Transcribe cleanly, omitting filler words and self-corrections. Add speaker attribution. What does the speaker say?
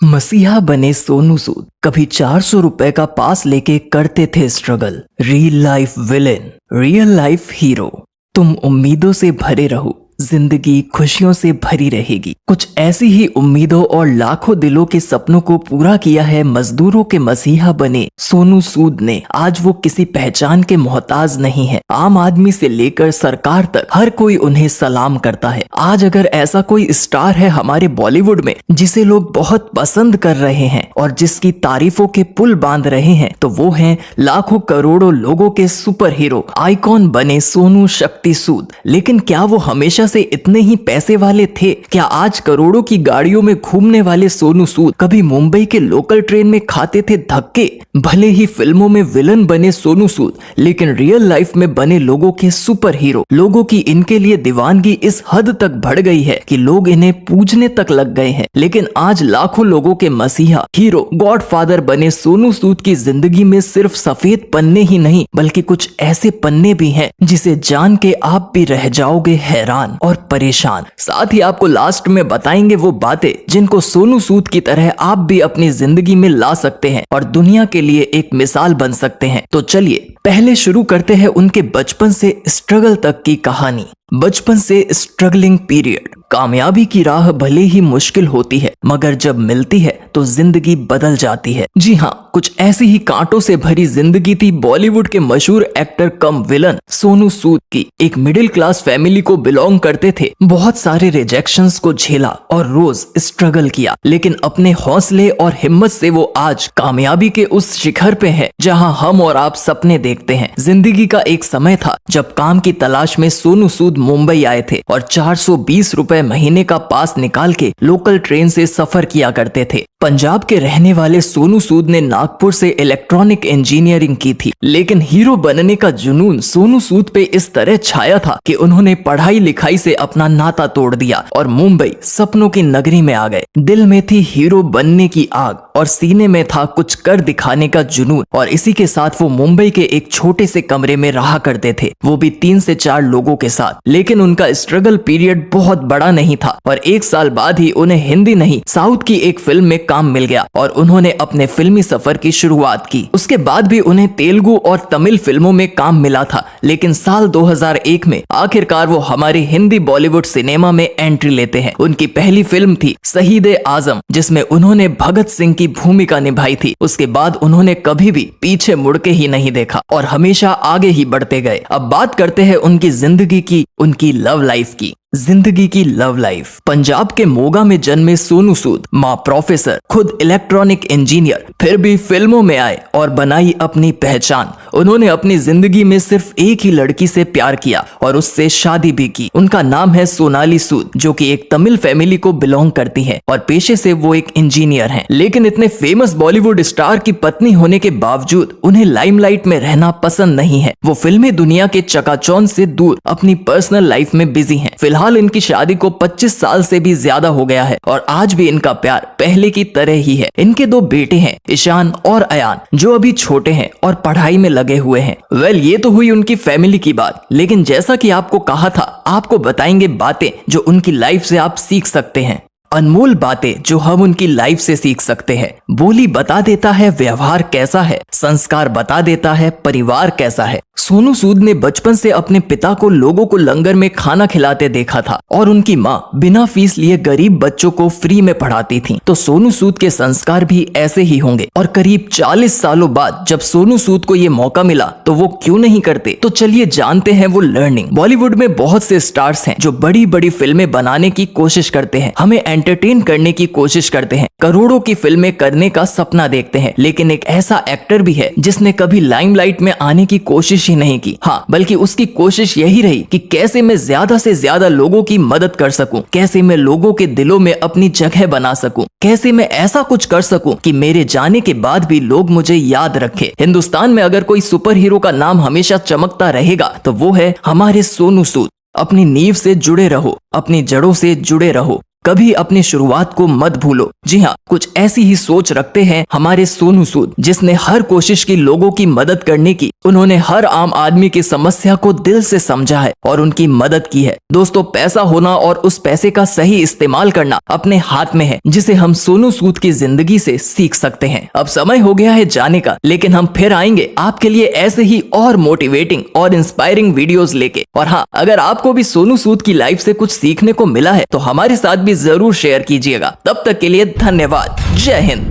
Speaker 1: मसीहा बने सोनू सूद कभी 400 रुपए का पास लेके करते थे struggle. Real life villain, real life hero. तुम उम्मीदों से भरे रहो, जिंदगी खुशियों से भरी रहेगी। कुछ ऐसी ही उम्मीदों और लाखों दिलों के सपनों को पूरा किया है मजदूरों के मसीहा बने सोनू सूद ने। आज वो किसी पहचान के मोहताज नहीं है। आम आदमी से लेकर सरकार तक हर कोई उन्हें सलाम करता है। आज अगर ऐसा कोई स्टार है हमारे बॉलीवुड में जिसे लोग बहुत पसंद कर रहे हैं और जिसकी तारीफों के पुल बांध रहे हैं, तो वो हैं लाखों करोड़ों लोगों के सुपर हीरो आइकॉन बने सोनू शक्ति सूद। लेकिन क्या वो हमेशा से इतने ही पैसे वाले थे? क्या आज करोड़ों की गाड़ियों में घूमने वाले सोनू सूद कभी मुंबई के लोकल ट्रेन में खाते थे धक्के? भले ही फिल्मों में विलन बने सोनू सूद, लेकिन रियल लाइफ में बने लोगों के सुपर हीरो। लोगों की इनके लिए दीवानगी इस हद तक बढ़ गई है कि लोग इन्हें पूजने तक लग गए हैं। लेकिन आज लाखों लोगों के मसीहा हीरो गॉडफादर बने सोनू सूद की जिंदगी में सिर्फ सफेद पन्ने ही नहीं, बल्कि कुछ ऐसे पन्ने भी हैं जिसे जान के आप भी रह जाओगे हैरान और परेशान। साथ ही आपको लास्ट में बताएंगे वो बातें जिनको सोनू सूद की तरह आप भी अपनी जिंदगी में ला सकते हैं और दुनिया के लिए एक मिसाल बन सकते हैं। तो चलिए पहले शुरू करते हैं उनके बचपन से स्ट्रगल तक की कहानी। बचपन से स्ट्रगलिंग पीरियड। कामयाबी की राह भले ही मुश्किल होती है, मगर जब मिलती है तो जिंदगी बदल जाती है। जी हाँ, कुछ ऐसी ही कांटों से भरी जिंदगी थी बॉलीवुड के मशहूर actor cum villain Sonu Sood की। एक मिडिल क्लास फैमिली को बिलोंग करते थे, बहुत सारे रिजेक्शंस को झेला और रोज स्ट्रगल किया, लेकिन अपने हौसले और हिम्मत से वो आज कामयाबी के उस शिखर पे है जहाँ हम और आप सपने देखते हैं। जिंदगी का एक समय था जब काम की तलाश में सोनू सूद मुंबई आए थे और 420 रुपए महीने का पास निकाल के लोकल ट्रेन से सफर किया करते थे। पंजाब के रहने वाले सोनू सूद ने नागपुर से इलेक्ट्रॉनिक इंजीनियरिंग की थी, लेकिन हीरो बनने का जुनून सोनू सूद पे इस तरह छाया था कि उन्होंने पढ़ाई लिखाई से अपना नाता तोड़ दिया और मुंबई सपनों की नगरी में आ गए। दिल में थी हीरो बनने की आग और सीने में था कुछ कर दिखाने का जुनून, और इसी के साथ वो मुंबई के एक छोटे से कमरे में रहा करते थे, वो भी 3 से 4 लोगों के साथ। लेकिन उनका स्ट्रगल पीरियड बहुत बड़ा नहीं था और 1 साल बाद ही उन्हें हिंदी नहीं साउथ की एक फिल्म में काम मिल गया और उन्होंने अपने फिल्मी सफर की शुरुआत की। उसके बाद भी उन्हें तेलुगु और तमिल फिल्मों में काम मिला था, लेकिन साल 2001 में आखिरकार वो हमारे हिंदी बॉलीवुड सिनेमा में एंट्री लेते हैं। उनकी पहली फिल्म थी शहीद आजम, जिसमें उन्होंने भगत सिंह की भूमिका निभाई थी। उसके बाद उन्होंने कभी भी पीछे मुड़ के ही नहीं देखा और हमेशा आगे ही बढ़ते गए। अब बात करते हैं उनकी जिंदगी की, उनकी लव लाइफ की। जिंदगी की लव लाइफ। पंजाब के मोगा में जन्मे सोनू सूद, माँ प्रोफेसर, खुद इलेक्ट्रॉनिक इंजीनियर, फिर भी फिल्मों में आए और बनाई अपनी पहचान। उन्होंने अपनी जिंदगी में सिर्फ एक ही लड़की से प्यार किया और उससे शादी भी की। उनका नाम है सोनाली सूद, जो कि एक तमिल फैमिली को बिलोंग करती है और पेशे से वो एक इंजीनियर हैं। लेकिन इतने फेमस बॉलीवुड स्टार की पत्नी होने के बावजूद उन्हें लाइमलाइट में रहना पसंद नहीं है। वो फिल्मी दुनिया के चकाचौंध से दूर अपनी पर्सनल लाइफ में बिजी हैं। फिलहाल इनकी शादी को 25 साल से भी ज्यादा हो गया है और आज भी इनका प्यार पहले की तरह ही है। इनके 2 बेटे हैं, ईशान और अयान, जो अभी छोटे हैं और पढ़ाई में लगे हुए हैं। ये तो हुई उनकी फैमिली की बात, लेकिन जैसा कि आपको कहा था, आपको बताएंगे बातें जो उनकी लाइफ से आप सीख सकते हैं। अनमोल बातें जो हम उनकी लाइफ से सीख सकते हैं। बोली बता देता है व्यवहार कैसा है, संस्कार बता देता है परिवार कैसा है। सोनू सूद ने बचपन से अपने पिता को लोगों को लंगर में खाना खिलाते देखा था और उनकी माँ बिना फीस लिए गरीब बच्चों को फ्री में पढ़ाती थी। तो सोनू सूद के संस्कार भी ऐसे ही होंगे। और करीब 40 सालों बाद जब सोनू सूद को ये मौका मिला तो वो क्यों नहीं करते? तो चलिए जानते हैं वो लर्निंग। बॉलीवुड में बहुत से स्टार्स हैं जो बड़ी बड़ी फिल्में बनाने की कोशिश करते हैं, हमें एंटरटेन करने की कोशिश करते हैं, करोड़ों की फिल्में करने का सपना देखते हैं। लेकिन एक ऐसा एक्टर भी है जिसने कभी लाइमलाइट में आने की कोशिश ही नहीं की। हाँ, बल्कि उसकी कोशिश यही रही कि कैसे मैं ज्यादा से ज्यादा लोगों की मदद कर सकूं, कैसे मैं लोगों के दिलों में अपनी जगह बना सकूं, कैसे मैं ऐसा कुछ कर सकूं कि मेरे जाने के बाद भी लोग मुझे याद रखें। हिंदुस्तान में अगर कोई सुपर हीरो का नाम हमेशा चमकता रहेगा तो वो है हमारे सोनू सूद। अपनी नींव से जुड़े रहो, अपनी जड़ों से जुड़े रहो, कभी अपनी शुरुआत को मत भूलो। जी हाँ, कुछ ऐसी ही सोच रखते हैं हमारे सोनू सूद, जिसने हर कोशिश की लोगों की मदद करने की। उन्होंने हर आम आदमी की समस्या को दिल से समझा है और उनकी मदद की है। दोस्तों, पैसा होना और उस पैसे का सही इस्तेमाल करना अपने हाथ में है, जिसे हम सोनू सूद की जिंदगी से सीख सकते हैं। अब समय हो गया है जाने का, लेकिन हम फिर आएंगे आपके लिए ऐसे ही और मोटिवेटिंग और इंस्पायरिंग वीडियोस लेके। और हाँ, अगर आपको भी सोनू सूद की लाइफ से कुछ सीखने को मिला है तो हमारे साथ भी जरूर शेयर कीजिएगा। तब तक के लिए धन्यवाद। जय हिंद।